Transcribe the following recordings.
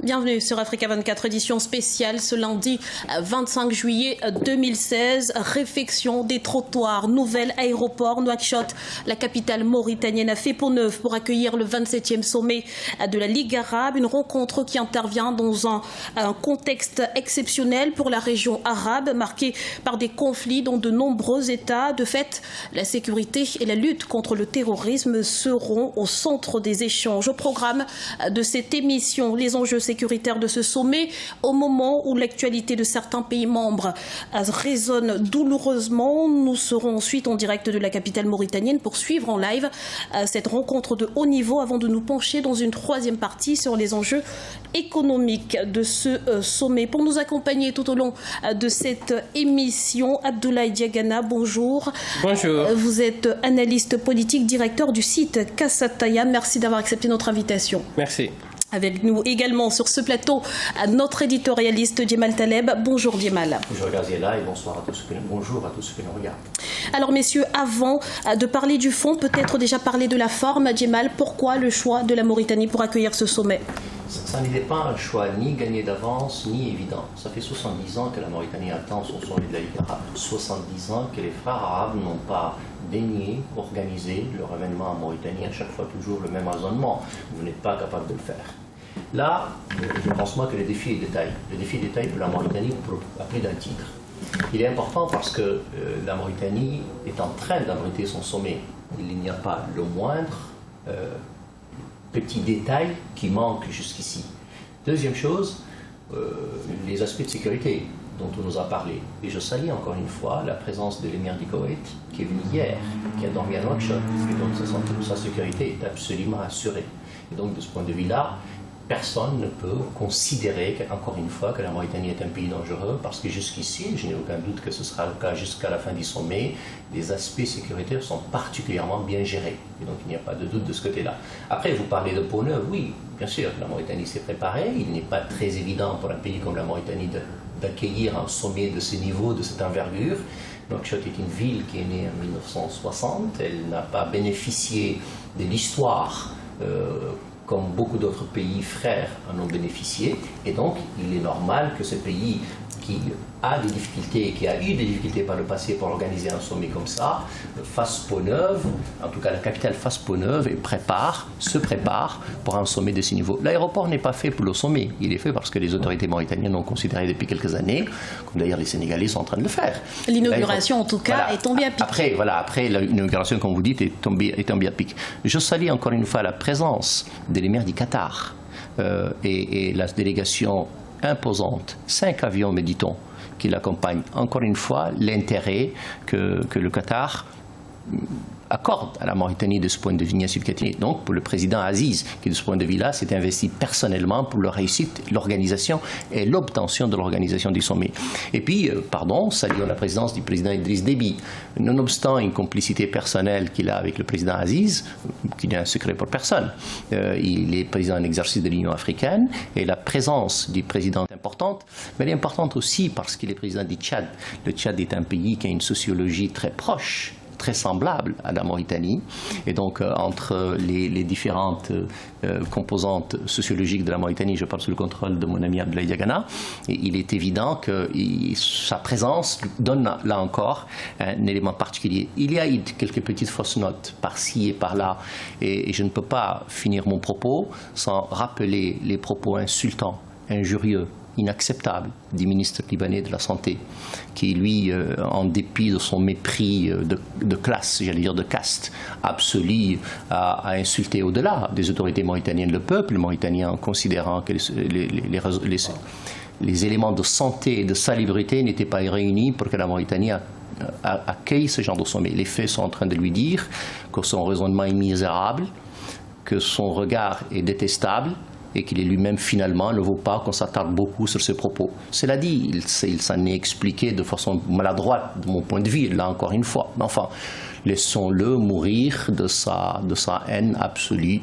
Bienvenue sur Africa 24, édition spéciale ce lundi 25 juillet 2016. Réfection des trottoirs, nouvel aéroport. Nouakchott, la capitale mauritanienne, a fait peau neuve pour accueillir le 27e sommet de la Ligue arabe. Une rencontre qui intervient dans un contexte exceptionnel pour la région arabe, marqué par des conflits dans de nombreux États. De fait, la sécurité et la lutte contre le terrorisme seront au centre des échanges. Au programme de cette émission, les enjeux sécuritaire de ce sommet au moment où l'actualité de certains pays membres résonne douloureusement. Nous serons ensuite en direct de la capitale mauritanienne pour suivre en live cette rencontre de haut niveau avant de nous pencher dans une troisième partie sur les enjeux économiques de ce sommet. Pour nous accompagner tout au long de cette émission, Abdoulaye Diagana, bonjour. Bonjour. Vous êtes analyste politique, directeur du site Kassataya. Merci d'avoir accepté notre invitation. Merci. Avec nous également sur ce plateau, notre éditorialiste Djemal Taleb. Bonjour Djemal. Bonjour Gaziela et bonjour à tous ceux qui nous regardent. Alors messieurs, avant de parler du fond, peut-être déjà parler de la forme. Djemal, pourquoi le choix de la Mauritanie pour accueillir ce sommet? Ça n'était pas un choix ni gagné d'avance ni évident. Ça fait 70 ans que la Mauritanie attend son sommet de la Ligue arabe. 70 ans que les frères arabes n'ont pas daigné organiser leur événement en Mauritanie, à chaque fois toujours le même raisonnement. Vous n'êtes pas capable de le faire. Là, je pense moi que le défi est de taille. Le défi est de taille pour la Mauritanie pour appeler d'un titre. Il est important parce que la Mauritanie est en train d'abriter son sommet. Il n'y a pas le moindre petit détail qui manque jusqu'ici. Deuxième chose, les aspects de sécurité dont on nous a parlé. Et je salue encore une fois la présence de l'émir du Koweït qui est venu hier, qui a dormi à Nouakchott. Et donc sa sécurité est absolument assurée. Et donc de ce point de vue-là, personne ne peut considérer, encore une fois, que la Mauritanie est un pays dangereux, parce que jusqu'ici, je n'ai aucun doute que ce sera le cas jusqu'à la fin du sommet, les aspects sécuritaires sont particulièrement bien gérés. Et donc il n'y a pas de doute de ce côté-là. Après, vous parlez de peau neuve, oui, bien sûr, la Mauritanie s'est préparée. Il n'est pas très évident pour un pays comme la Mauritanie d'accueillir un sommet de ce niveau, de cette envergure. Nouakchott est une ville qui est née en 1960, elle n'a pas bénéficié de l'histoire comme beaucoup d'autres pays frères en ont bénéficié. Et donc, il est normal que ce pays qui a des difficultés, qui a eu des difficultés par le passé pour organiser un sommet comme ça, fasse peau neuve, en tout cas la capitale fasse peau neuve et se prépare pour un sommet de ce niveau. L'aéroport n'est pas fait pour le sommet, il est fait parce que les autorités mauritaniennes l'ont considéré depuis quelques années, comme d'ailleurs les Sénégalais sont en train de le faire. L'inauguration en tout cas est tombée à pic. Après l'inauguration, comme vous dites, est tombée à pic. Je salue encore une fois la présence de l'émir du Qatar et la délégation imposante, 5 avions, me dit-on, qui l'accompagnent. Encore une fois, l'intérêt que le Qatar accorde à la Mauritanie de ce point de vue significatif. Donc, pour le président Aziz, qui de ce point de vue-là s'est investi personnellement pour la réussite, l'organisation et l'obtention de l'organisation du sommet. Et puis, saluons la présence du président Idriss Déby. Nonobstant une complicité personnelle qu'il a avec le président Aziz, qui n'est un secret pour personne, il est président en exercice de l'Union africaine et la présence du président est importante, mais elle est importante aussi parce qu'il est président du Tchad. Le Tchad est un pays qui a une sociologie très proche, très semblable à la Mauritanie. Et donc, entre les différentes composantes sociologiques de la Mauritanie, je parle sous le contrôle de mon ami Abdoulaye Diagana, il est évident que sa présence donne, là encore, un élément particulier. Il y a quelques petites fausses notes par-ci et par-là, et je ne peux pas finir mon propos sans rappeler les propos insultants, injurieux, inacceptable du ministre libanais de la Santé, qui lui, en dépit de son mépris de classe, j'allais dire de caste, absolu, a insulté au-delà des autorités mauritaniennes le peuple mauritanien, en considérant que les éléments de santé et de salubrité n'étaient pas réunis pour que la Mauritanie accueille ce genre de sommet. Les faits sont en train de lui dire que son raisonnement est misérable, que son regard est détestable, et qu'il est lui-même finalement ne vaut pas qu'on s'attarde beaucoup sur ses propos. Cela dit, il s'en est expliqué de façon maladroite de mon point de vue, là encore une fois. Mais enfin, laissons-le mourir de sa haine absolue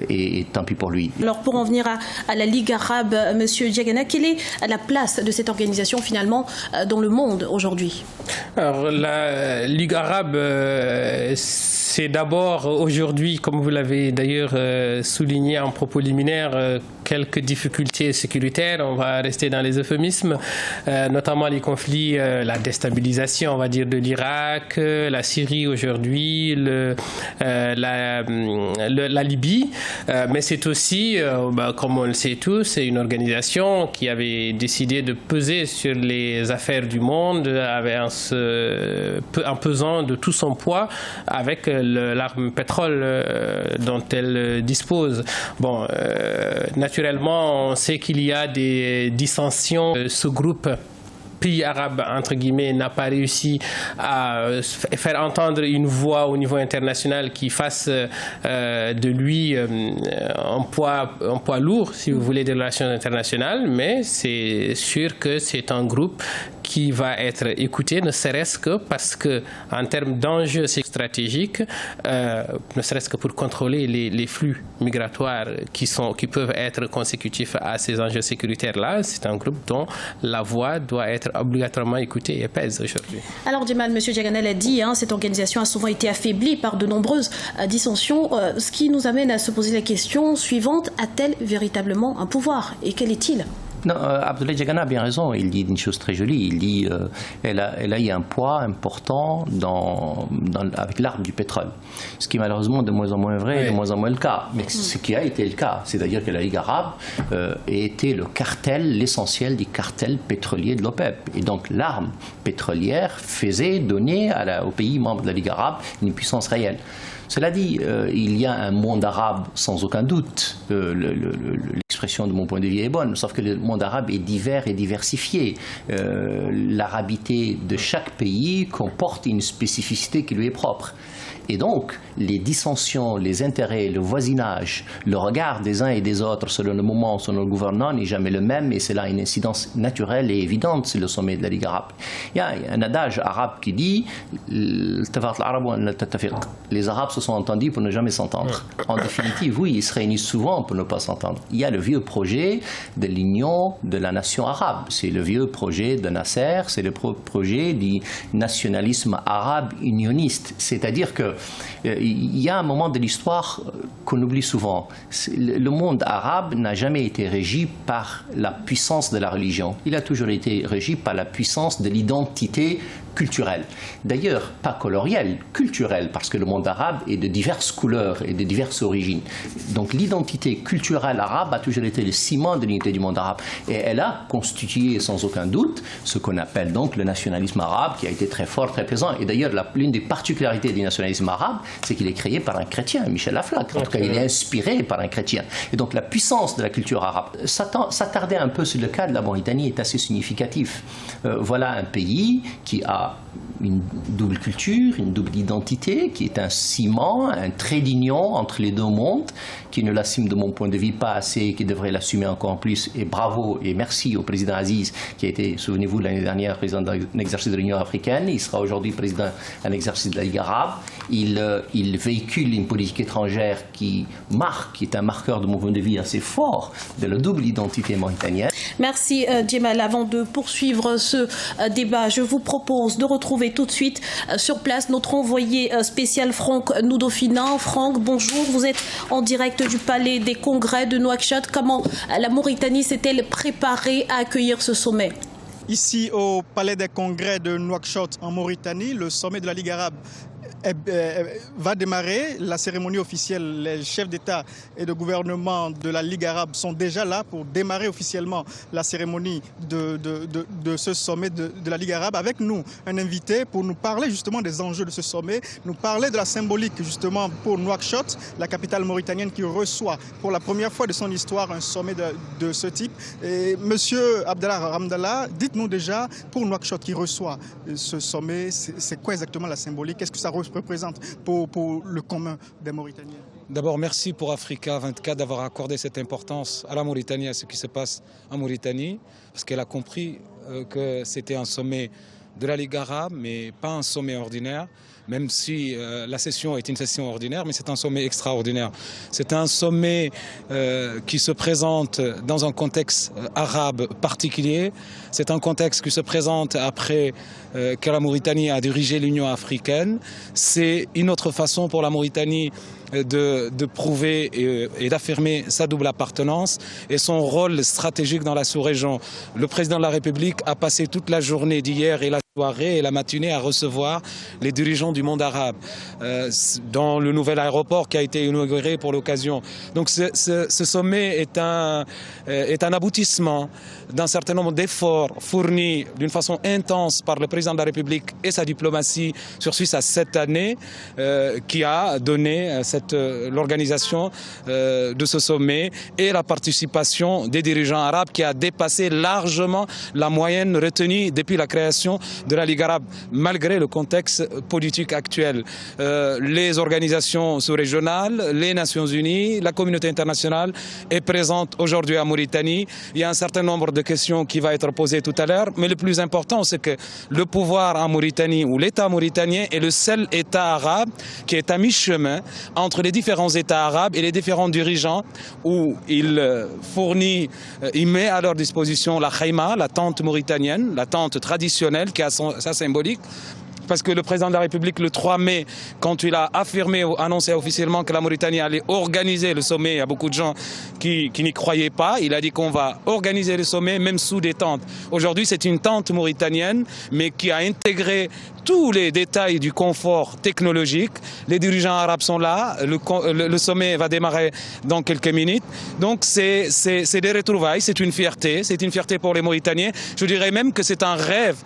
et tant pis pour lui. Alors pour en venir à la Ligue arabe, Monsieur Diagana, quelle est la place de cette organisation finalement dans le monde aujourd'hui? Alors la Ligue arabe, c'est d'abord aujourd'hui, comme vous l'avez d'ailleurs souligné en propos liminaire, quelques difficultés sécuritaires, on va rester dans les euphémismes, notamment les conflits, la déstabilisation, on va dire, de l'Irak, la Syrie aujourd'hui, la Libye, mais c'est aussi, comme on le sait tous, c'est une organisation qui avait décidé de peser sur les affaires du monde en pesant de tout son poids avec l'arme pétrole dont elle dispose. Bon, naturellement, on sait qu'il y a des dissensions. Ce groupe pays arabe, entre guillemets, n'a pas réussi à faire entendre une voix au niveau international qui fasse de lui un poids lourd, si vous voulez, des relations internationales, mais c'est sûr que c'est un groupe qui va être écouté, ne serait-ce que parce que, en termes d'enjeux stratégiques, ne serait-ce que pour contrôler les flux migratoires qui peuvent être consécutifs à ces enjeux sécuritaires-là, c'est un groupe dont la voix doit être obligatoirement écoutée et pèse aujourd'hui. Alors, Djemal, M. Diaganel a dit, cette organisation a souvent été affaiblie par de nombreuses dissensions, ce qui nous amène à se poser la question suivante: a-t-elle véritablement un pouvoir? Et quel est-il? Non, Abdoulaye Diagana a bien raison, il dit une chose très jolie, il dit elle a eu un poids important avec l'arme du pétrole, ce qui est malheureusement de moins en moins vrai, de moins en moins le cas, mais ce qui a été le cas, c'est-à-dire que la Ligue arabe était le cartel, l'essentiel des cartels pétroliers de l'OPEP, et donc l'arme pétrolière donnait aux pays membres de la Ligue arabe une puissance réelle. Cela dit, il y a un monde arabe sans aucun doute. L'expression de mon point de vue est bonne, sauf que le monde arabe est divers et diversifié. L'arabité de chaque pays comporte une spécificité qui lui est propre. Et donc, les dissensions, les intérêts, le voisinage, le regard des uns et des autres selon le moment, selon le gouvernement n'est jamais le même, et c'est là une incidence naturelle et évidente sur le sommet de la Ligue arabe. Il y a un adage arabe qui dit « Les Arabes se sont entendus pour ne jamais s'entendre ». En définitive, oui, ils se réunissent souvent pour ne pas s'entendre. Il y a le vieux projet de l'union de la nation arabe. C'est le vieux projet de Nasser, c'est le projet du nationalisme arabe unioniste. C'est-à-dire que il y a un moment de l'histoire qu'on oublie souvent. Le monde arabe n'a jamais été régi par la puissance de la religion. Il a toujours été régi par la puissance de l'identité culturelle. D'ailleurs, pas colorielle, culturelle, parce que le monde arabe est de diverses couleurs et de diverses origines. Donc l'identité culturelle arabe a toujours été le ciment de l'unité du monde arabe. Et elle a constitué sans aucun doute ce qu'on appelle donc le nationalisme arabe, qui a été très fort, très présent. Et d'ailleurs, l'une des particularités du nationalisme arabe, c'est qu'il est créé par un chrétien, Michel Aflaq. En tout cas, il est inspiré par un chrétien. Et donc la puissance de la culture arabe, s'attarder un peu sur le cas de la Mauritanie est assez significatif. Voilà un pays qui a une double culture, une double identité, qui est un ciment, un trait d'union entre les deux mondes, qui ne l'assume de mon point de vue pas assez, qui devrait l'assumer encore plus. Et bravo et merci au président Aziz, qui a été, souvenez-vous, l'année dernière président d'un exercice de l'Union africaine. Il sera aujourd'hui président d'un exercice de la Ligue arabe. Il véhicule une politique étrangère qui est un marqueur de mon point de vue assez fort de la double identité mauritanienne. Merci Djemal. Avant de poursuivre ce débat, je vous propose de retrouver tout de suite sur place notre envoyé spécial Franck Noudofina. Franck, bonjour. Vous êtes en direct du palais des congrès de Nouakchott. Comment la Mauritanie s'est-elle préparée à accueillir ce sommet? Ici au palais des congrès de Nouakchott en Mauritanie, le sommet de la Ligue arabe va démarrer. La cérémonie officielle, les chefs d'État et de gouvernement de la Ligue arabe sont déjà là pour démarrer officiellement la cérémonie de ce sommet de la Ligue arabe. Avec nous, un invité pour nous parler justement des enjeux de ce sommet, nous parler de la symbolique justement pour Nouakchott, la capitale mauritanienne qui reçoit pour la première fois de son histoire un sommet de ce type. Et Monsieur Abdallah Ramdallah, dites-nous déjà, pour Nouakchott qui reçoit ce sommet, c'est quoi exactement la symbolique? Qu'est-ce que ça représente pour le commun des Mauritaniens? D'abord, merci pour Africa 24 d'avoir accordé cette importance à la Mauritanie, à ce qui se passe en Mauritanie, parce qu'elle a compris que c'était un sommet de la Ligue arabe, mais pas un sommet ordinaire, même si la session est une session ordinaire, mais c'est un sommet extraordinaire. C'est un sommet qui se présente dans un contexte arabe particulier. C'est un contexte qui se présente après que la Mauritanie a dirigé l'Union africaine. C'est une autre façon pour la Mauritanie de prouver et d'affirmer sa double appartenance et son rôle stratégique dans la sous-région. Le président de la République a passé toute la journée d'hier et la soirée et la matinée à recevoir les dirigeants du monde arabe dans le nouvel aéroport qui a été inauguré pour l'occasion. Donc ce sommet est un aboutissement d'un certain nombre d'efforts fournis d'une façon intense par le président de la République et sa diplomatie sur Suisse à cette année qui a donné l'organisation de ce sommet et la participation des dirigeants arabes qui a dépassé largement la moyenne retenue depuis la création de la Ligue arabe, malgré le contexte politique actuel. Les organisations sous-régionales, les Nations unies, la communauté internationale est présente aujourd'hui à Mauritanie. Il y a un certain nombre de questions qui vont être posées tout à l'heure, mais le plus important, c'est que le pouvoir en Mauritanie ou l'État mauritanien est le seul État arabe qui est à mi-chemin entre les différents États arabes et les différents dirigeants où il fournit, il met à leur disposition la khayma, la tente mauritanienne, la tente traditionnelle qui a sa symbolique. Parce que le président de la République, le 3 mai, quand il a annoncé officiellement que la Mauritanie allait organiser le sommet, il y a beaucoup de gens qui n'y croyaient pas. Il a dit qu'on va organiser le sommet, même sous des tentes. Aujourd'hui, c'est une tente mauritanienne, mais qui a intégré tous les détails du confort technologique. Les dirigeants arabes sont là. Le sommet va démarrer dans quelques minutes. Donc, c'est des retrouvailles. C'est une fierté. C'est une fierté pour les Mauritaniens. Je dirais même que c'est un rêve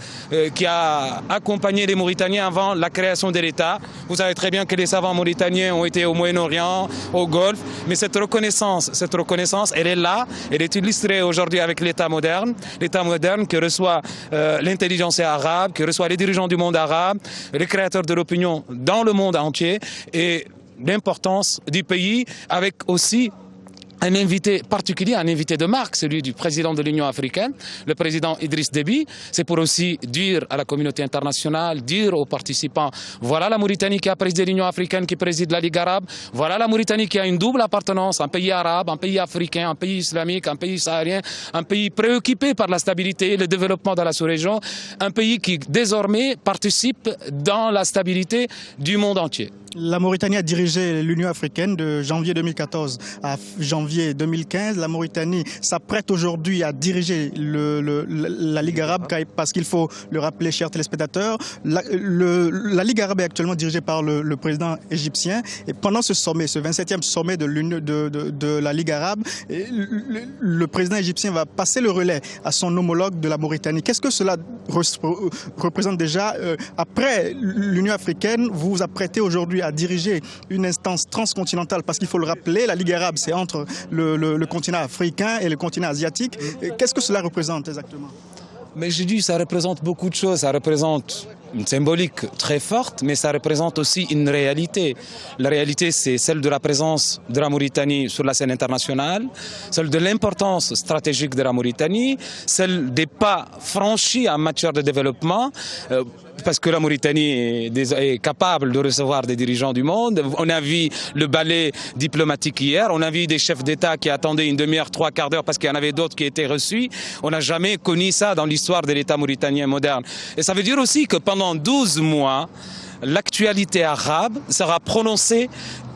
qui a accompagné les Mauritaniens avant la création de l'État. Vous savez très bien que les savants mauritaniens ont été au Moyen-Orient, au Golfe, mais cette reconnaissance, elle est là, elle est illustrée aujourd'hui avec l'État moderne qui reçoit l'intelligence arabe, qui reçoit les dirigeants du monde arabe, les créateurs de l'opinion dans le monde entier et l'importance du pays avec aussi un invité particulier, un invité de marque, celui du président de l'Union africaine, le président Idriss Déby. C'est pour aussi dire à la communauté internationale, dire aux participants, voilà la Mauritanie qui a présidé l'Union africaine, qui préside la Ligue arabe, voilà la Mauritanie qui a une double appartenance, un pays arabe, un pays africain, un pays islamique, un pays saharien, un pays préoccupé par la stabilité et le développement de la sous-région, un pays qui désormais participe dans la stabilité du monde entier. La Mauritanie a dirigé l'Union africaine de janvier 2014 à janvier 2015. La Mauritanie s'apprête aujourd'hui à diriger la Ligue arabe parce qu'il faut le rappeler, chers téléspectateurs, la Ligue arabe est actuellement dirigée par le président égyptien. Et pendant ce sommet, ce 27e sommet de la Ligue arabe, le président égyptien va passer le relais à son homologue de la Mauritanie. Qu'est-ce que cela représente déjà? Après l'Union africaine, vous vous apprêtez aujourd'hui à diriger une instance transcontinentale, parce qu'il faut le rappeler, la Ligue arabe, c'est entre le continent africain et le continent asiatique. Qu'est-ce que cela représente exactement? Mais j'ai dit, ça représente beaucoup de choses. Ça représente une symbolique très forte, mais ça représente aussi une réalité. La réalité, c'est celle de la présence de la Mauritanie sur la scène internationale, celle de l'importance stratégique de la Mauritanie, celle des pas franchis en matière de développement, parce que la Mauritanie est capable de recevoir des dirigeants du monde. On a vu le ballet diplomatique hier, on a vu des chefs d'État qui attendaient une demi-heure, 3/4 d'heure parce qu'il y en avait d'autres qui étaient reçus. On n'a jamais connu ça dans l'histoire de l'État mauritanien moderne. Et ça veut dire aussi que pendant 12 mois, l'actualité arabe sera prononcée,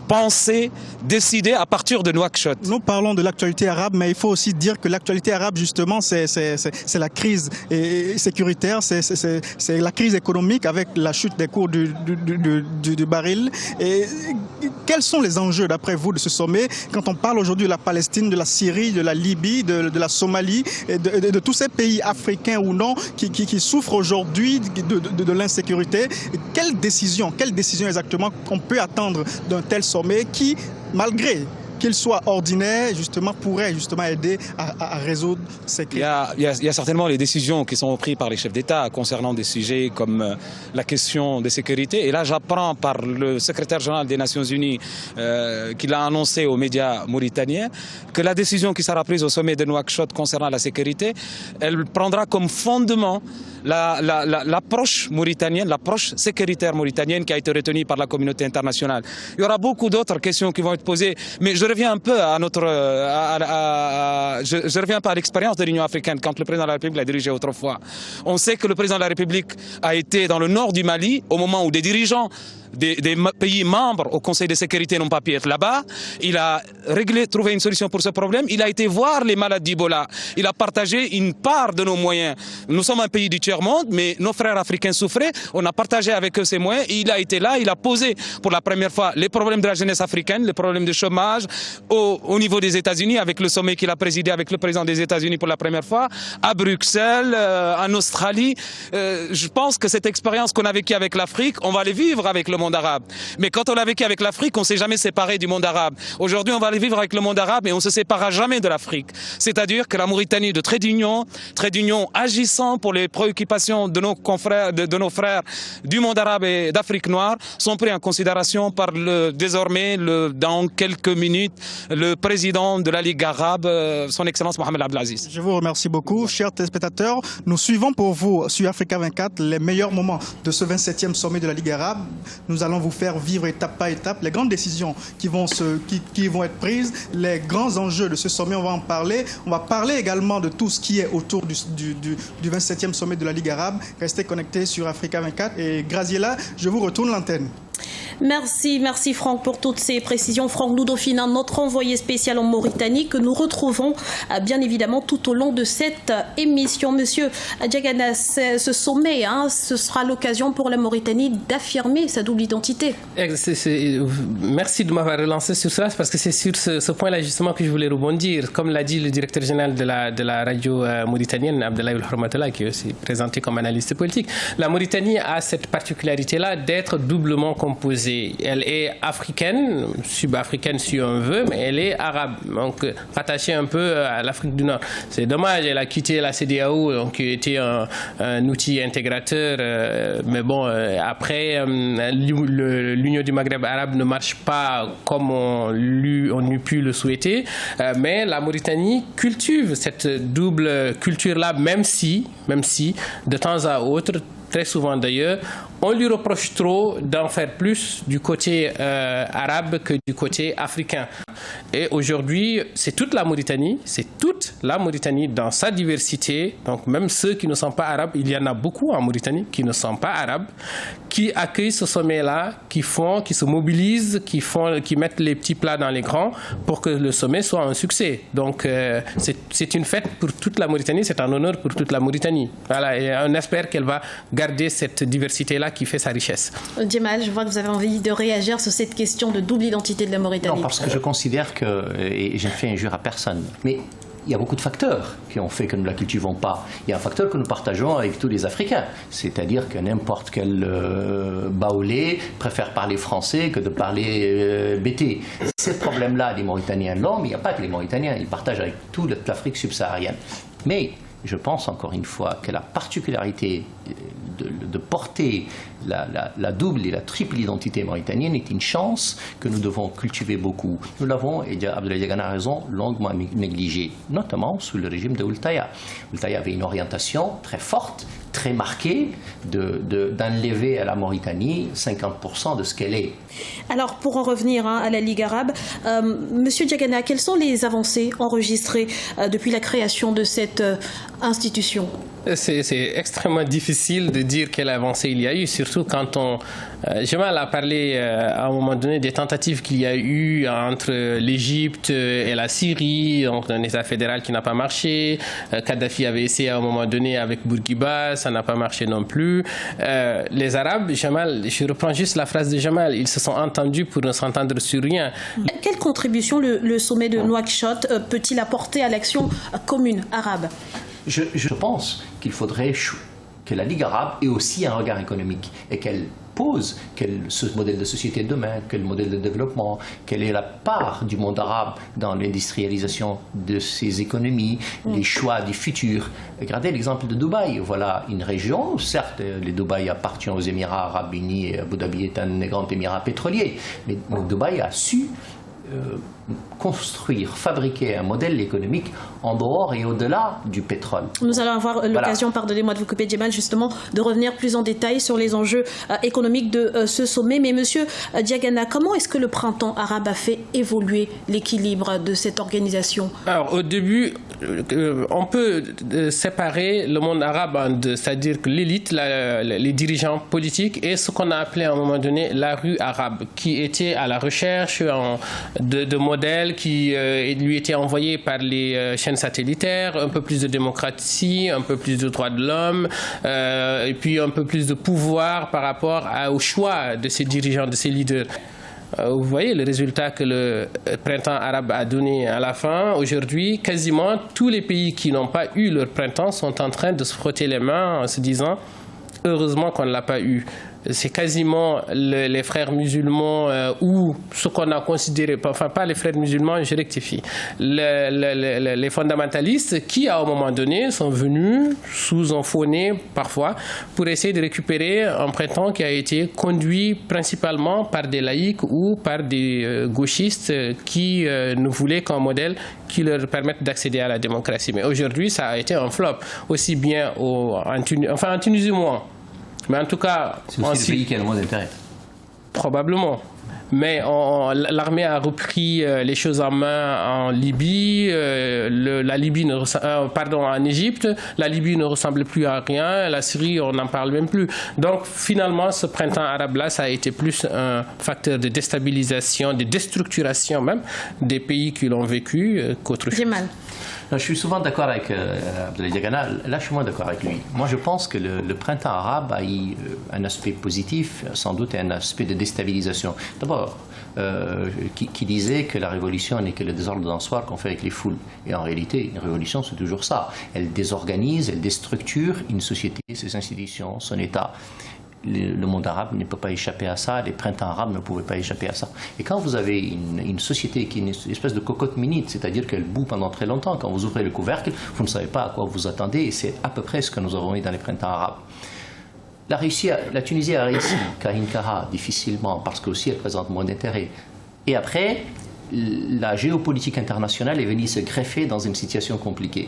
pensée, décidée à partir de Nouakchott. Nous parlons de l'actualité arabe, mais il faut aussi dire que l'actualité arabe, justement, c'est la crise sécuritaire, c'est la crise économique avec la chute des cours du baril. Et quels sont les enjeux, d'après vous, de ce sommet, quand on parle aujourd'hui de la Palestine, de la Syrie, de la Libye, de la Somalie, et de tous ces pays africains ou non qui souffrent aujourd'hui de l'insécurité? Quelle décision exactement qu'on peut attendre d'un tel sommet qui, malgré qu'il soit ordinaire, justement, pourrait justement aider à résoudre ces crises? Il y a certainement les décisions qui sont prises par les chefs d'État concernant des sujets comme la question de sécurité. Et là, j'apprends par le secrétaire général des Nations Unies qu'il a annoncé aux médias mauritaniens que la décision qui sera prise au sommet de Nouakchott concernant la sécurité, elle prendra comme fondement l'approche mauritanienne, l'approche sécuritaire mauritanienne qui a été retenue par la communauté internationale. Il y aura beaucoup d'autres questions qui vont être posées, mais je reviens un peu à je reviens un peu à l'expérience de l'Union africaine quand le président de la République l'a dirigé autrefois. On sait que le président de la République a été dans le nord du Mali au moment où des dirigeants des pays membres au Conseil de sécurité n'ont pas pu être là-bas. Il a trouvé une solution pour ce problème. Il a été voir les malades d'Ebola. Il a partagé une part de nos moyens. Nous sommes un pays du tiers-monde, mais nos frères africains souffraient. On a partagé avec eux ces moyens. Et il a été là, il a posé pour la première fois les problèmes de la jeunesse africaine, les problèmes de chômage au niveau des États-Unis, avec le sommet qu'il a présidé avec le président des États-Unis pour la première fois, à Bruxelles, en Australie. Je pense que cette expérience qu'on a vécue avec l'Afrique, on va les vivre avec le monde arabe. Mais quand on a vécu avec l'Afrique, on ne s'est jamais séparé du monde arabe. Aujourd'hui, on va les vivre avec le monde arabe et on ne se séparera jamais de l'Afrique. C'est-à-dire que la Mauritanie de trait d'union agissant pour les préoccupations de nos confrères, de nos frères du monde arabe et d'Afrique noire, sont pris en considération par désormais, dans quelques minutes, le président de la Ligue arabe, son Excellence Mohamed Abdelaziz. Je vous remercie beaucoup. Chers téléspectateurs, nous suivons pour vous sur Africa 24 les meilleurs moments de ce 27e sommet de la Ligue arabe. Nous allons vous faire vivre étape par étape les grandes décisions qui vont être prises, les grands enjeux de ce sommet, on va en parler. On va parler également de tout ce qui est autour du 27e sommet de la Ligue arabe. Restez connectés sur Africa 24 et Graziella, je vous retourne l'antenne. Merci Franck pour toutes ces précisions. Franck Noudofina, notre envoyé spécial en Mauritanie, que nous retrouvons bien évidemment tout au long de cette émission. Monsieur Diagana, ce sommet, ce sera l'occasion pour la Mauritanie d'affirmer sa double identité. Merci de m'avoir relancé sur cela, parce que c'est sur ce point-là justement que je voulais rebondir. Comme l'a dit le directeur général de la radio mauritanienne, Abdellah Hormatella, qui est aussi présenté comme analyste politique, la Mauritanie a cette particularité-là d'être doublement composée. Elle est africaine, sub-africaine si on veut, mais elle est arabe, donc rattachée un peu à l'Afrique du Nord. C'est dommage, elle a quitté la CEDEAO, donc, qui était un outil intégrateur, mais bon, après, l'Union du Maghreb arabe ne marche pas comme on eût pu le souhaiter, mais la Mauritanie cultive cette double culture-là, même si, de temps à autre, très souvent d'ailleurs, on lui reproche trop d'en faire plus du côté arabe que du côté africain. Et aujourd'hui, c'est toute la Mauritanie dans sa diversité, donc même ceux qui ne sont pas arabes, il y en a beaucoup en Mauritanie qui ne sont pas arabes, qui accueillent ce sommet-là, qui se mobilisent, qui mettent les petits plats dans les grands pour que le sommet soit un succès. Donc c'est une fête pour toute la Mauritanie, c'est un honneur pour toute la Mauritanie. Voilà, et on espère qu'elle va garder cette diversité-là qui fait sa richesse. Djemal, je vois que vous avez envie de réagir sur cette question de double identité de la Mauritanie. Non, parce que je considère que, et je ne fais injure à personne, mais il y a beaucoup de facteurs qui ont fait que nous ne la cultivons pas. Il y a un facteur que nous partageons avec tous les Africains, c'est-à-dire que n'importe quel baoulé préfère parler français que de parler bété. Ces problèmes-là, les Mauritaniens l'ont, mais il n'y a pas que les Mauritaniens, ils partagent avec toute l'Afrique subsaharienne. Mais je pense encore une fois que la particularité de porter la double et la triple identité mauritanienne est une chance que nous devons cultiver beaucoup. Nous l'avons, et Abdoulaye Diagana a raison, longuement négligé, notamment sous le régime de Ould Taya. Ould Taya avait une orientation très forte, très marquée, d'enlever à la Mauritanie 50% de ce qu'elle est. Alors, pour en revenir à la Ligue arabe, Monsieur Diagana, quelles sont les avancées enregistrées depuis la création de cette institution ? C'est extrêmement difficile de dire quelle avancée il y a eu, surtout quand Jamal a parlé à un moment donné des tentatives qu'il y a eu entre l'Égypte et la Syrie, donc un État fédéral qui n'a pas marché. Kadhafi avait essayé à un moment donné avec Bourguiba, ça n'a pas marché non plus. Les Arabes, Jamal, je reprends juste la phrase de Jamal, ils se sont entendus pour ne s'entendre sur rien. Quelle contribution le sommet de Nouakchott peut-il apporter à l'action commune arabe ? Je pense qu'il faudrait que la Ligue arabe ait aussi un regard économique et qu'elle pose ce modèle de société de demain, quel modèle de développement, quelle est la part du monde arabe dans l'industrialisation de ses économies, les choix du futur. Regardez l'exemple de Dubaï. Voilà une région, certes, le Dubaï appartient aux Émirats arabes unis et Abu Dhabi est un grand émirat pétrolier, mais Dubaï a su construire, fabriquer un modèle économique en dehors et au-delà du pétrole. Nous allons avoir l'occasion, pardonnez-moi de vous couper, Djemal, justement, de revenir plus en détail sur les enjeux économiques de ce sommet. Mais Monsieur Diagana, comment est-ce que le printemps arabe a fait évoluer l'équilibre de cette organisation? Alors, au début, on peut séparer le monde arabe en deux, c'est-à-dire que l'élite, les dirigeants politiques et ce qu'on a appelé à un moment donné la rue arabe, qui était à la recherche de modèles qui lui étaient envoyés par les chaînes satellitaires, un peu plus de démocratie, un peu plus de droits de l'homme, et puis un peu plus de pouvoir par rapport au choix de ces dirigeants, de ces leaders. Vous voyez le résultat que le printemps arabe a donné à la fin. Aujourd'hui, quasiment tous les pays qui n'ont pas eu leur printemps sont en train de se frotter les mains en se disant « heureusement qu'on ne l'a pas eu ». C'est quasiment les frères musulmans ou ce qu'on a considéré, enfin pas les frères musulmans, je rectifie, les fondamentalistes qui à un moment donné sont venus sous un faux nez parfois pour essayer de récupérer un printemps qui a été conduit principalement par des laïcs ou par des gauchistes qui ne voulaient qu'un modèle qui leur permette d'accéder à la démocratie. Mais aujourd'hui ça a été un flop, aussi bien en Tunisie moins. Mais en tout cas, c'est aussi le pays qui a le moins d'intérêt. Probablement. Mais l'armée a repris les choses en main en Libye, en Égypte. La Libye ne ressemble plus à rien. La Syrie, on n'en parle même plus. Donc finalement, ce printemps arabe-là, ça a été plus un facteur de déstabilisation, de déstructuration même des pays qui l'ont vécu qu'autre chose. Je suis souvent d'accord avec Abdoulaye Diagana, là je suis moins d'accord avec lui. Moi je pense que le printemps arabe a eu un aspect positif, sans doute un aspect de déstabilisation. D'abord, qui disait que la révolution n'est que le désordre d'un soir qu'on fait avec les foules. Et en réalité, une révolution c'est toujours ça. Elle désorganise, elle déstructure une société, ses institutions, son État. Le monde arabe ne peut pas échapper à ça, les printemps arabes ne pouvaient pas échapper à ça. Et quand vous avez une société qui est une espèce de cocotte minute, c'est-à-dire qu'elle bout pendant très longtemps, quand vous ouvrez le couvercle, vous ne savez pas à quoi vous attendez, et c'est à peu près ce que nous avons eu dans les printemps arabes. La Tunisie a réussi, Kahin-Kara, difficilement, parce qu'aussi elle présente moins d'intérêt. Et après, la géopolitique internationale est venue se greffer dans une situation compliquée.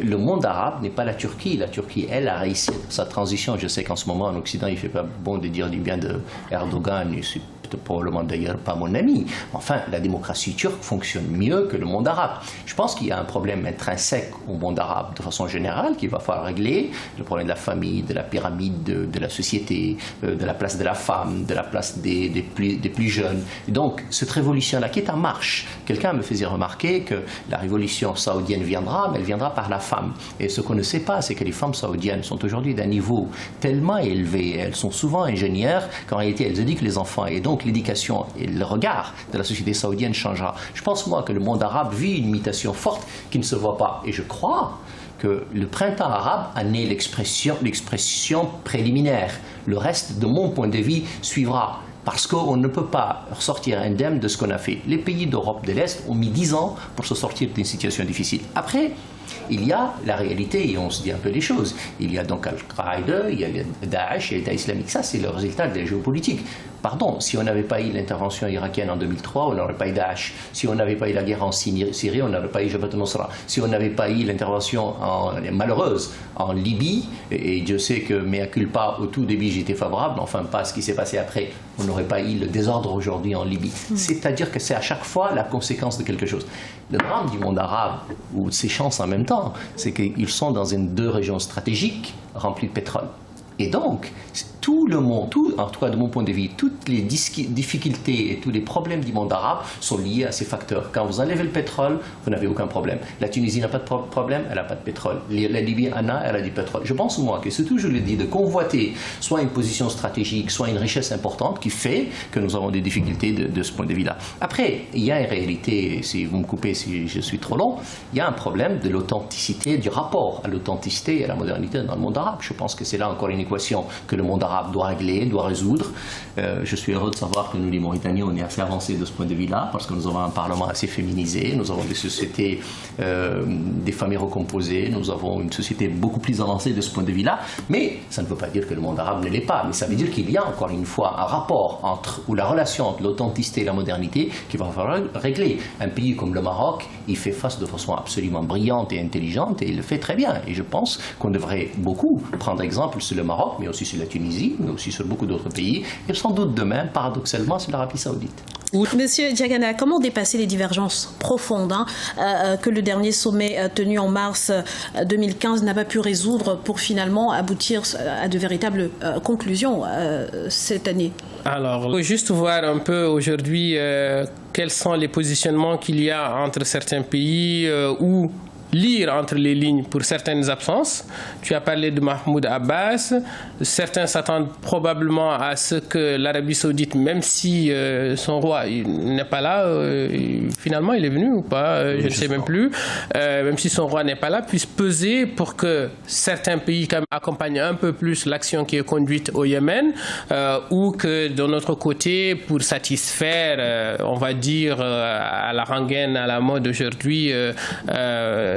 Le monde arabe n'est pas la Turquie. La Turquie, elle, a réussi sa transition. Je sais qu'en ce moment, en Occident, il ne fait pas bon de dire du bien d'Erdogan. C'est probablement d'ailleurs pas mon ami. Enfin, la démocratie turque fonctionne mieux que le monde arabe. Je pense qu'il y a un problème intrinsèque au monde arabe de façon générale qu'il va falloir régler. Le problème de la famille, de la pyramide de la société, de la place de la femme, de la place des plus jeunes. Et donc, cette révolution-là qui est en marche, quelqu'un me faisait remarquer que la révolution saoudienne viendra, mais elle viendra par la femme. Et ce qu'on ne sait pas, c'est que les femmes saoudiennes sont aujourd'hui d'un niveau tellement élevé, elles sont souvent ingénieures, qu'en réalité elles éduquent les enfants. Et donc l'éducation et le regard de la société saoudienne changera. Je pense moi que le monde arabe vit une mutation forte qui ne se voit pas. Et je crois que le printemps arabe a né l'expression préliminaire. Le reste, de mon point de vue, suivra. Parce qu'on ne peut pas sortir indemne de ce qu'on a fait. Les pays d'Europe de l'Est ont mis 10 ans pour se sortir d'une situation difficile. Après, il y a la réalité, et on se dit un peu les choses. Il y a donc Al-Qaïda, il y a Daesh, il y a l'État islamique. Ça, c'est le résultat de la géopolitique. Pardon, si on n'avait pas eu l'intervention irakienne en 2003, on n'aurait pas eu Daesh. Si on n'avait pas eu la guerre en Syrie, on n'aurait pas eu Jabhat al-Nusra. Si on n'avait pas eu l'intervention malheureuse en Libye, et Dieu sait que mea culpa, au tout début j'étais favorable, enfin pas ce qui s'est passé après, on n'aurait pas eu le désordre aujourd'hui en Libye. C'est-à-dire que c'est à chaque fois la conséquence de quelque chose. Le drame du monde arabe, ou ses chances en même temps, c'est qu'ils sont dans deux régions stratégiques remplies de pétrole. Et donc, tout le monde, en tout cas de mon point de vue, toutes les difficultés et tous les problèmes du monde arabe sont liés à ces facteurs. Quand vous enlevez le pétrole, vous n'avez aucun problème. La Tunisie n'a pas de problème, elle n'a pas de pétrole. La Libye en a, elle a du pétrole. Je pense, moi, que c'est toujours le dit de convoiter soit une position stratégique, soit une richesse importante qui fait que nous avons des difficultés de ce point de vue-là. Après, il y a une réalité, si vous me coupez si je suis trop long, il y a un problème de l'authenticité, du rapport à l'authenticité et à la modernité dans le monde arabe. Je pense que c'est là encore une équation que le monde arabe arabe doit régler, doit résoudre. Je suis heureux de savoir que nous, les Mauritaniens, on est assez avancés de ce point de vue-là, parce que nous avons un Parlement assez féminisé, nous avons des sociétés, des familles recomposées, nous avons une société beaucoup plus avancée de ce point de vue-là, mais ça ne veut pas dire que le monde arabe ne l'est pas, mais ça veut dire qu'il y a encore une fois un rapport ou la relation entre l'authenticité et la modernité qu'il va falloir régler. Un pays comme le Maroc, il fait face de façon absolument brillante et intelligente, et il le fait très bien, et je pense qu'on devrait beaucoup prendre exemple sur le Maroc, mais aussi sur la Tunisie, mais aussi sur beaucoup d'autres pays, et sans doute demain, paradoxalement, sur l'Arabie Saoudite. Monsieur Diagana, comment dépasser les divergences profondes que le dernier sommet tenu en mars 2015 n'a pas pu résoudre pour finalement aboutir à de véritables conclusions cette année? Alors, il faut juste voir un peu aujourd'hui quels sont les positionnements qu'il y a entre certains pays où lire entre les lignes pour certaines absences. Tu as parlé de Mahmoud Abbas. Certains s'attendent probablement à ce que l'Arabie Saoudite, même si son roi n'est pas là, finalement il est venu ou pas, je ne sais même plus, même si son roi n'est pas là, puisse peser pour que certains pays quand même accompagnent un peu plus l'action qui est conduite au Yémen, ou que de notre côté, pour satisfaire, on va dire, à la rengaine, à la mode aujourd'hui,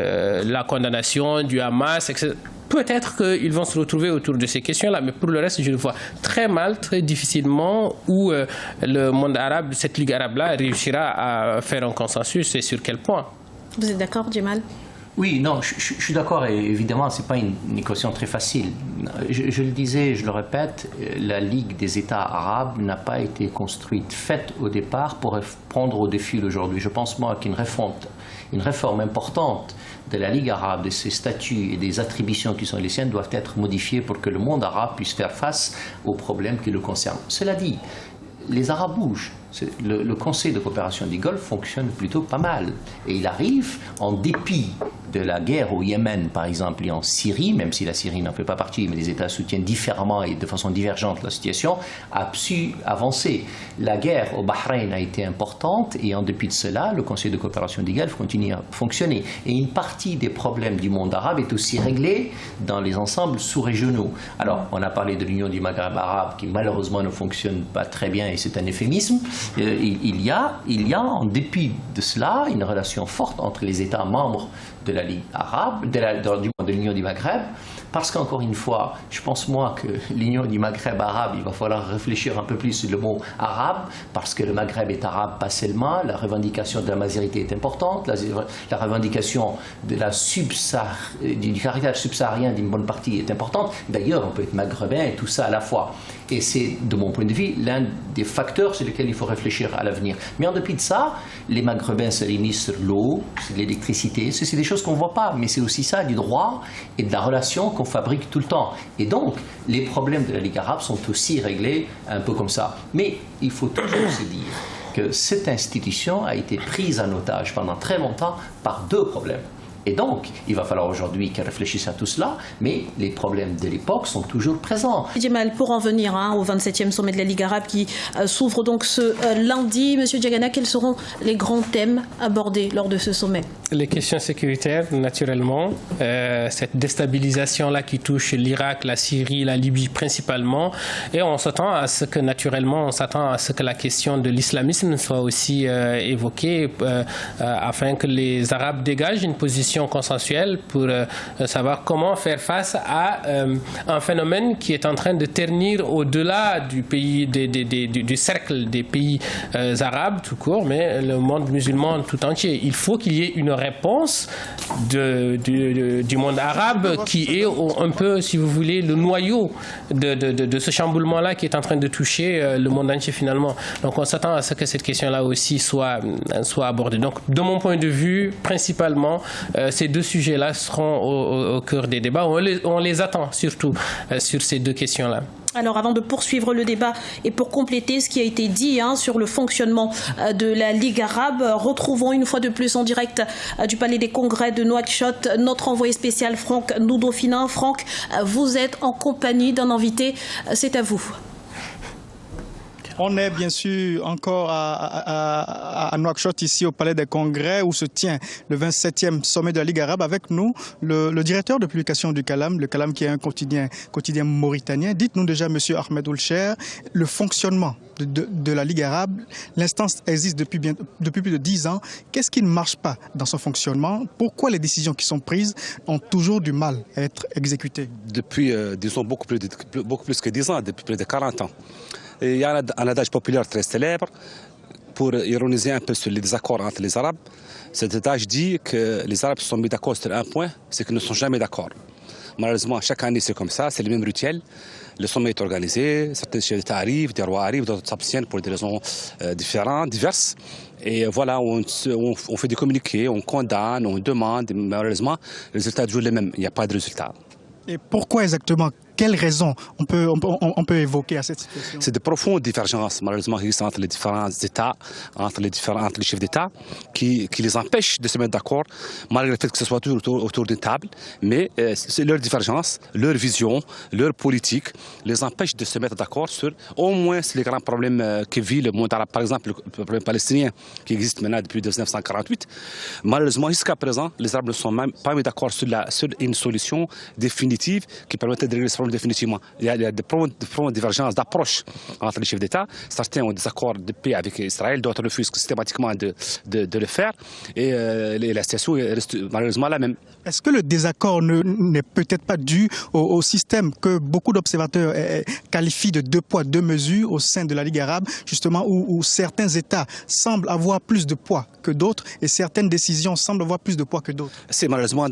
la condamnation du Hamas, etc. Peut-être qu'ils vont se retrouver autour de ces questions-là, mais pour le reste, je le vois très mal, très difficilement, où le monde arabe, cette Ligue arabe-là, réussira à faire un consensus, et sur quel point. Vous êtes d'accord, Djemal? Oui, non, je suis d'accord, et évidemment, ce n'est pas une équation très facile. Je le disais, je le répète, la Ligue des États arabes n'a pas été construite, faite au départ pour répondre au défi d'aujourd'hui. Je pense, moi, qu'une réforme importante de la Ligue arabe, de ses statuts et des attributions qui sont les siennes doivent être modifiées pour que le monde arabe puisse faire face aux problèmes qui le concernent. Cela dit, les Arabes bougent. Le Conseil de coopération du Golfe fonctionne plutôt pas mal. Et il arrive, en dépit de la guerre au Yémen, par exemple, et en Syrie, même si la Syrie n'en fait pas partie, mais les États soutiennent différemment et de façon divergente la situation, a su avancer. La guerre au Bahreïn a été importante, et en dépit de cela, le Conseil de coopération du Golfe continue à fonctionner. Et une partie des problèmes du monde arabe est aussi réglée dans les ensembles sous-régionaux. Alors, on a parlé de l'Union du Maghreb arabe, qui malheureusement ne fonctionne pas très bien, et c'est un euphémisme. Il y a, en dépit de cela, une relation forte entre les États membres de la Ligue arabe, de l'Union du Maghreb, parce qu'encore une fois, je pense moi que l'Union du Maghreb arabe, il va falloir réfléchir un peu plus sur le mot arabe, parce que le Maghreb est arabe pas seulement, la revendication de la majorité est importante, la revendication de du caractère subsaharien d'une bonne partie est importante. D'ailleurs, on peut être maghrébin et tout ça à la fois. Et c'est, de mon point de vue, l'un des facteurs sur lesquels il faut réfléchir à l'avenir. Mais en dépit de ça, les maghrébins s'alignent sur l'eau, sur l'électricité. C'est des choses qu'on ne voit pas, mais c'est aussi ça du droit et de la relation qu'on fabrique tout le temps. Et donc, les problèmes de la Ligue arabe sont aussi réglés un peu comme ça. Mais il faut toujours se dire que cette institution a été prise en otage pendant très longtemps par deux problèmes. Et donc, il va falloir aujourd'hui qu'elle réfléchisse à tout cela, mais les problèmes de l'époque sont toujours présents. Djemal, pour en venir au 27e sommet de la Ligue arabe qui s'ouvre donc ce lundi, Monsieur Diagana, quels seront les grands thèmes abordés lors de ce sommet? Les questions sécuritaires, naturellement, cette déstabilisation-là qui touche l'Irak, la Syrie, la Libye principalement, et on s'attend à ce que, naturellement, la question de l'islamisme soit aussi évoquée afin que les Arabes dégagent une position consensuelle pour savoir comment faire face à un phénomène qui est en train de ternir au-delà du pays, du cercle des pays arabes tout court, mais le monde musulman tout entier. Il faut qu'il y ait une réponse du monde arabe qui est un peu, si vous voulez, le noyau de ce chamboulement-là qui est en train de toucher le monde entier finalement. Donc on s'attend à ce que cette question-là aussi soit abordée. Donc de mon point de vue, principalement, ces deux sujets-là seront au cœur des débats. On les attend surtout sur ces deux questions-là. Alors avant de poursuivre le débat et pour compléter ce qui a été dit sur le fonctionnement de la Ligue arabe, retrouvons une fois de plus en direct du Palais des Congrès de Nouakchott notre envoyé spécial Franck Noudofina. Franck, vous êtes en compagnie d'un invité, c'est à vous. On est bien sûr encore à Nouakchott, ici au Palais des Congrès, où se tient le 27e sommet de la Ligue arabe. Avec nous, le directeur de publication du Kalam, le Kalam qui est un quotidien mauritanien. Dites-nous déjà, Monsieur Ahmed Oulcher, le fonctionnement de la Ligue arabe. L'instance existe depuis plus de 10 ans. Qu'est-ce qui ne marche pas dans son fonctionnement? Pourquoi les décisions qui sont prises ont toujours du mal à être exécutées? Depuis, disons, beaucoup plus que 10 ans, depuis plus de 40 ans. Et il y a un adage populaire très célèbre pour ironiser un peu sur les désaccords entre les Arabes. Cet adage dit que les Arabes se sont mis d'accord sur un point, c'est qu'ils ne sont jamais d'accord. Malheureusement, chaque année, c'est comme ça, c'est le même rituel. Le sommet est organisé, certains chefs d'État arrivent, des rois arrivent, d'autres s'abstiennent pour des raisons diverses. Et voilà, on fait des communiqués, on condamne, on demande. Malheureusement, les résultats sont toujours les mêmes. Il n'y a pas de résultat. Et pourquoi exactement? Quelles raisons on peut évoquer à cette situation? C'est de profondes divergences, malheureusement, qui existent entre les différents États, entre les chefs d'État, qui les empêchent de se mettre d'accord, malgré le fait que ce soit toujours autour d'une table. Mais c'est leur divergence, leur vision, leur politique, les empêche de se mettre d'accord sur au moins les grands problèmes que vit le monde arabe. Par exemple, le problème palestinien, qui existe maintenant depuis 1948. Malheureusement, jusqu'à présent, les Arabes ne sont même pas mis d'accord sur une solution définitive qui permettrait de régler ce problème définitivement. Il y a des profondes divergences d'approche entre les chefs d'État. Certains ont des accords de paix avec Israël, d'autres refusent systématiquement de le faire. Et la situation reste malheureusement la même. Est-ce que le désaccord n'est peut-être pas dû au système que beaucoup d'observateurs qualifient de 2 poids, 2 mesures au sein de la Ligue arabe, justement où certains États semblent avoir plus de poids que d'autres et certaines décisions semblent avoir plus de poids que d'autres? C'est malheureusement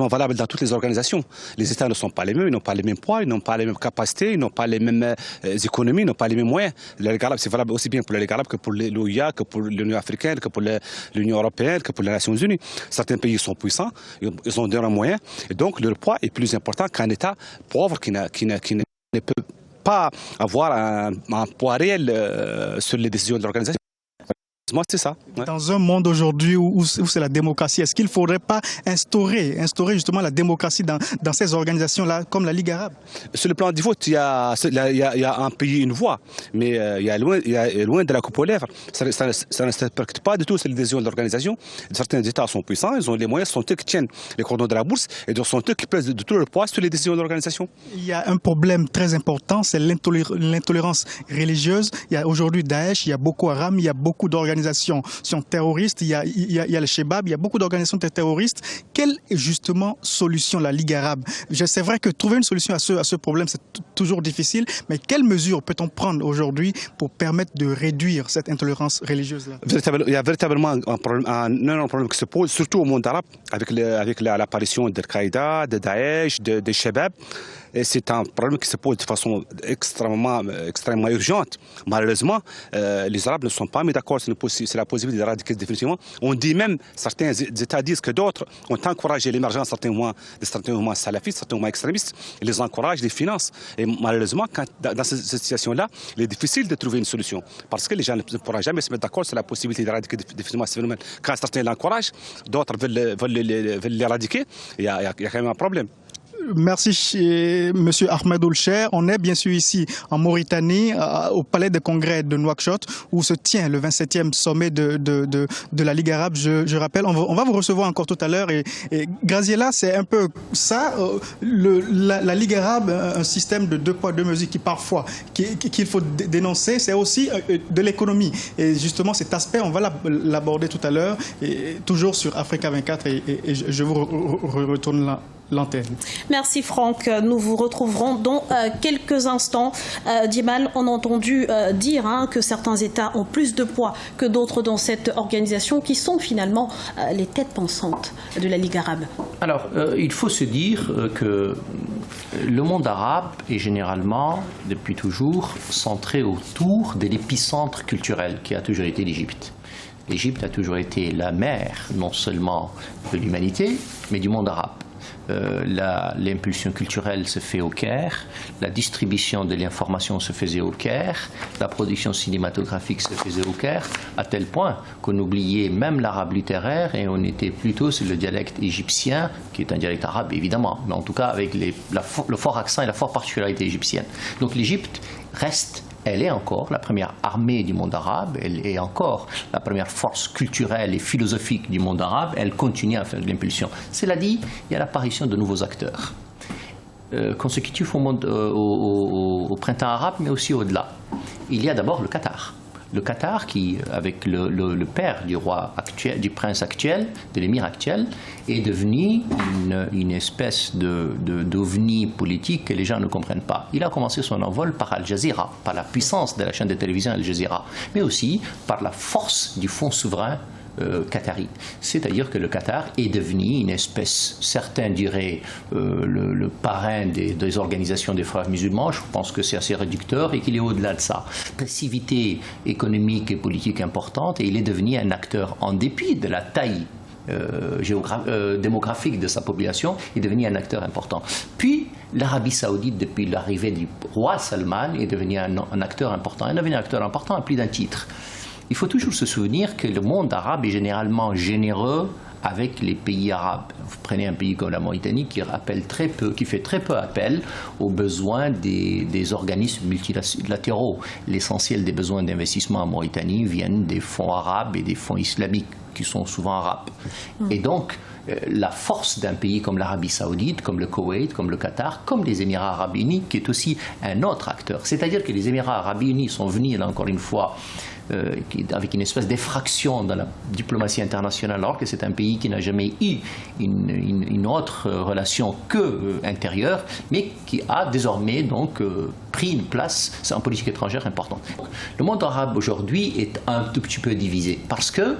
valable dans toutes les organisations. Les États ne sont pas les mêmes, ils n'ont pas les mêmes poids, ils n'ont pas les mêmes capacités, ils n'ont pas les mêmes économies, ils n'ont pas les mêmes moyens. La Ligue arabe, c'est valable aussi bien pour la Ligue arabe que pour l'OIA, que pour l'Union africaine, que pour l'Union européenne, que pour les Nations unies. Certains pays sont puissants, ils ont des moyens, et donc leur poids est plus important qu'un État pauvre qui ne peut pas avoir un poids réel sur les décisions de l'organisation. Moi, c'est ça. Ouais. Dans un monde aujourd'hui où c'est la démocratie, est-ce qu'il ne faudrait pas instaurer justement la démocratie dans ces organisations-là, comme la Ligue arabe? Sur le plan du vote, il y a un pays, une voix, mais il y a loin de la coupe aux lèvres. Ça ne se répercute pas du tout sur les décisions de l'organisation. Certains États sont puissants, ils ont les moyens, ce sont eux qui tiennent les cordons de la bourse, et donc ce sont eux qui pèsent de tout leur poids sur les décisions de l'organisation. Il y a un problème très important, c'est l'intolérance religieuse. Il y a aujourd'hui Daesh, il y a Boko Haram, il y a beaucoup d'organisations terroristes, il y a le Shebab, il y a beaucoup d'organisations terroristes. Quelle est justement solution la Ligue arabe? C'est vrai que trouver une solution à ce problème, c'est toujours difficile, mais quelles mesures peut-on prendre aujourd'hui pour permettre de réduire cette intolérance religieuse-là? Il y a véritablement un problème qui se pose, surtout au monde arabe, avec l'apparition d'Al-Qaïda, de Daesh, de Shebab. Et c'est un problème qui se pose de façon extrêmement urgente. Malheureusement, les Arabes ne sont pas mis d'accord sur la possibilité d'éradiquer définitivement. On dit même, certains États disent que d'autres ont encouragé l'émergence de certains mouvements salafistes, certains mouvements extrémistes, ils les encouragent, les financent. Et malheureusement, dans cette situation-là, il est difficile de trouver une solution. Parce que les gens ne pourront jamais se mettre d'accord sur la possibilité d'éradiquer définitivement ce phénomène. Quand certains l'encouragent, d'autres veulent l'éradiquer, il y a quand même un problème. Merci, Monsieur Ahmed Oulcher. On est bien sûr ici en Mauritanie, au Palais des Congrès de Nouakchott, où se tient le 27e sommet de la Ligue arabe. Je rappelle, on va vous recevoir encore tout à l'heure. Et Graziella, c'est un peu ça, la Ligue arabe, un système de 2 poids, 2 mesures qui parfois, qu'il faut dénoncer, c'est aussi de l'économie. Et justement, cet aspect, on va l'aborder tout à l'heure, toujours sur Africa 24, et je vous retourne là. L'antenne. Merci Franck. Nous vous retrouverons dans quelques instants. Djemal, on a entendu dire que certains États ont plus de poids que d'autres dans cette organisation qui sont finalement les têtes pensantes de la Ligue arabe. Alors, il faut se dire que le monde arabe est généralement, depuis toujours, centré autour de l'épicentre culturel qui a toujours été l'Égypte. L'Égypte a toujours été la mère, non seulement de l'humanité, mais du monde arabe. L'impulsion culturelle se fait au Caire, la distribution de l'information se faisait au Caire, la production cinématographique se faisait au Caire, à tel point qu'on oubliait même l'arabe littéraire et on était plutôt sur le dialecte égyptien, qui est un dialecte arabe évidemment, mais en tout cas avec le fort accent et la forte particularité égyptienne. Donc l'Égypte reste Elle est encore la première armée du monde arabe, elle est encore la première force culturelle et philosophique du monde arabe, elle continue à faire de l'impulsion. Cela dit, il y a l'apparition de nouveaux acteurs consécutifs au printemps arabe, mais aussi au-delà. Il y a d'abord le Qatar. Le Qatar qui, avec le père du roi actuel, du prince actuel, de l'émir actuel, est devenu une espèce d'ovni politique que les gens ne comprennent pas. Il a commencé son envol par Al Jazeera, par la puissance de la chaîne de télévision Al Jazeera, mais aussi par la force du fonds souverain qatari. C'est-à-dire que le Qatar est devenu une espèce, certains diraient le parrain des organisations des frères musulmans, je pense que c'est assez réducteur et qu'il est au-delà de ça. Passivité économique et politique importante, et il est devenu un acteur en dépit de la taille démographique de sa population, est devenu un acteur important. Puis l'Arabie Saoudite, depuis l'arrivée du roi Salman, est devenu un acteur important. Il est devenu un acteur important à plus d'un titre. Il faut toujours se souvenir que le monde arabe est généralement généreux avec les pays arabes. Vous prenez un pays comme la Mauritanie qui fait très peu appel aux besoins des organismes multilatéraux. L'essentiel des besoins d'investissement en Mauritanie viennent des fonds arabes et des fonds islamiques qui sont souvent arabes. Et donc, la force d'un pays comme l'Arabie Saoudite, comme le Koweït, comme le Qatar, comme les Émirats Arabes Unis, qui est aussi un autre acteur. C'est-à-dire que les Émirats Arabes Unis sont venus, là encore une fois, avec une espèce d'effraction dans la diplomatie internationale, alors que c'est un pays qui n'a jamais eu une autre relation que intérieure, mais qui a désormais donc pris une place en politique étrangère importante. Le monde arabe aujourd'hui est un tout petit peu divisé parce que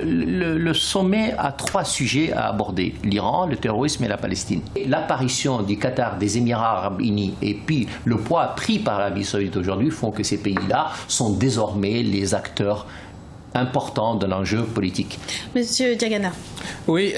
le sommet a 3 sujets à aborder: l'Iran, le terrorisme et la Palestine. L'apparition du Qatar, des Émirats Arabes Unis et puis le poids pris par l'Arabie Saoudite aujourd'hui font que ces pays-là sont désormais les acteurs importants de l'enjeu politique. Monsieur Diagana. Oui,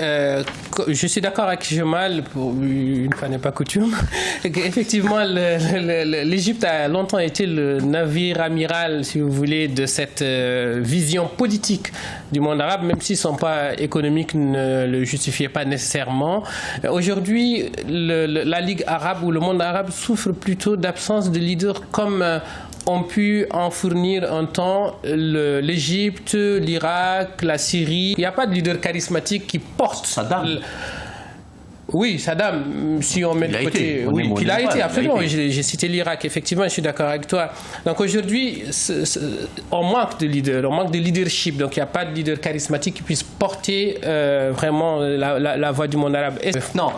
je suis d'accord avec Jamal, une fois n'est pas coutume. Effectivement, l'Égypte a longtemps été le navire amiral, si vous voulez, de cette vision politique du monde arabe, même si son poids économique ne le justifiait pas nécessairement. Aujourd'hui, la Ligue arabe ou le monde arabe souffre plutôt d'absence de leaders comme ont pu en fournir un temps l'Égypte, l'Irak, la Syrie. Il n'y a pas de leader charismatique qui porte. Saddam. Oui, Saddam, si on met de côté. Oui, il a été, absolument. J'ai cité l'Irak, effectivement, je suis d'accord avec toi. Donc aujourd'hui, on manque de leaders, on manque de leadership. Donc il n'y a pas de leader charismatique qui puisse porter vraiment la voix du monde arabe. Non,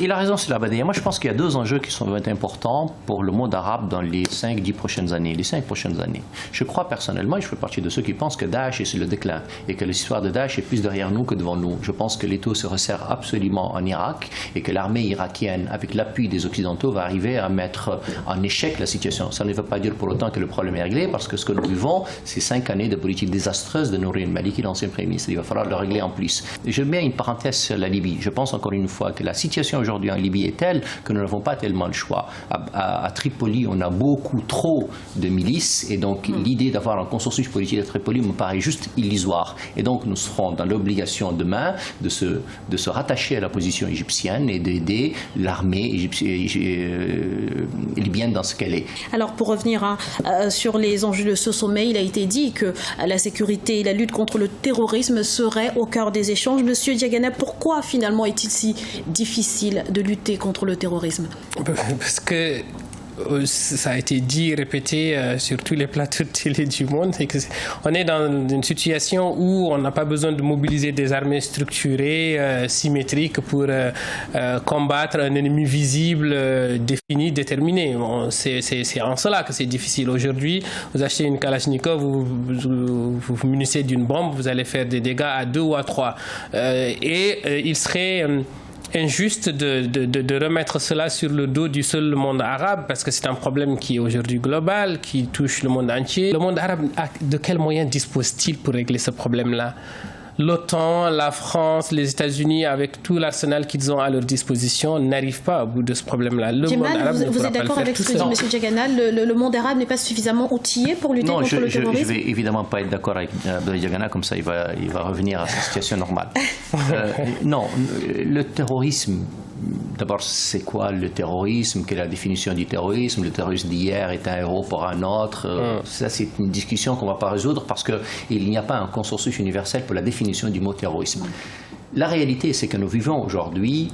il a raison, Sylla Badiya. Moi, je pense qu'il y a 2 enjeux qui sont importants pour le monde arabe dans les 5-10 prochaines années. Les 5 prochaines années. Je crois personnellement, et je fais partie de ceux qui pensent que Daesh est sur le déclin et que l'histoire de Daesh est plus derrière nous que devant nous. Je pense que l'étau se resserre absolument en Irak et que l'armée irakienne, avec l'appui des Occidentaux, va arriver à mettre en échec la situation. Ça ne veut pas dire pour autant que le problème est réglé, parce que ce que nous vivons, c'est 5 années de politique désastreuse de Nouri al-Maliki, l'ancien Premier ministre. Il va falloir le régler en plus. Et je mets une parenthèse sur la Libye. Je pense encore une fois que la situation aujourd'hui en Libye est telle que nous n'avons pas tellement le choix. À Tripoli, on a beaucoup trop de milices, et donc l'idée d'avoir un consensus politique à Tripoli me paraît juste illusoire. Et donc nous serons dans l'obligation demain de se rattacher à la position égyptienne et d'aider l'armée libyenne dans ce qu'elle est. Alors pour revenir sur les enjeux de ce sommet, il a été dit que la sécurité et la lutte contre le terrorisme seraient au cœur des échanges. Monsieur Diagana, pourquoi finalement est-il si difficile de lutter contre le terrorisme? Parce que ça a été dit, répété sur tous les plateaux de télé du monde. On est dans une situation où on n'a pas besoin de mobiliser des armées structurées, symétriques pour combattre un ennemi visible, défini, déterminé. Bon, c'est en cela que c'est difficile. Aujourd'hui, vous achetez une Kalachnikov, vous munissez d'une bombe, vous allez faire des dégâts à 2 ou à 3. Il serait injuste de remettre cela sur le dos du seul monde arabe, parce que c'est un problème qui est aujourd'hui global, qui touche le monde entier. Le monde arabe, de quels moyens dispose-t-il pour régler ce problème-là? L'OTAN, la France, les États-Unis, avec tout l'arsenal qu'ils ont à leur disposition, n'arrivent pas au bout de ce problème-là. Vous êtes d'accord avec ce que dit M. Diagana? Le monde arabe n'est pas suffisamment outillé pour lutter contre le terrorisme? Non, je ne vais évidemment pas être d'accord avec Diagana, comme ça il va revenir à sa situation normale. Non, le terrorisme d'abord, c'est quoi le terrorisme? Quelle est la définition du terrorisme? Le terrorisme d'hier est un héros pour un autre. Ça, c'est une discussion qu'on ne va pas résoudre parce qu'il n'y a pas un consensus universel pour la définition du mot terrorisme. La réalité, c'est que nous vivons aujourd'hui,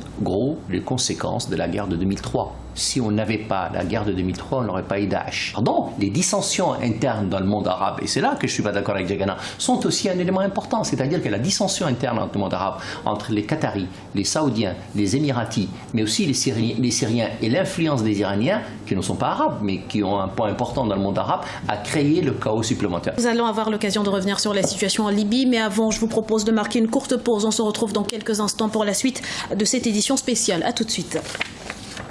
les conséquences de la guerre de 2003. Si on n'avait pas la guerre de 2003, on n'aurait pas eu Daesh. Pardon, les dissensions internes dans le monde arabe, et c'est là que je ne suis pas d'accord avec Diagana, sont aussi un élément important. C'est-à-dire que la dissension interne dans le monde arabe, entre les Qataris, les Saoudiens, les Émiratis, mais aussi les Syriens et l'influence des Iraniens, qui ne sont pas arabes, mais qui ont un point important dans le monde arabe, a créé le chaos supplémentaire. Nous allons avoir l'occasion de revenir sur la situation en Libye, mais avant, je vous propose de marquer une courte pause. On se retrouve dans quelques instants pour la suite de cette édition spéciale. A tout de suite.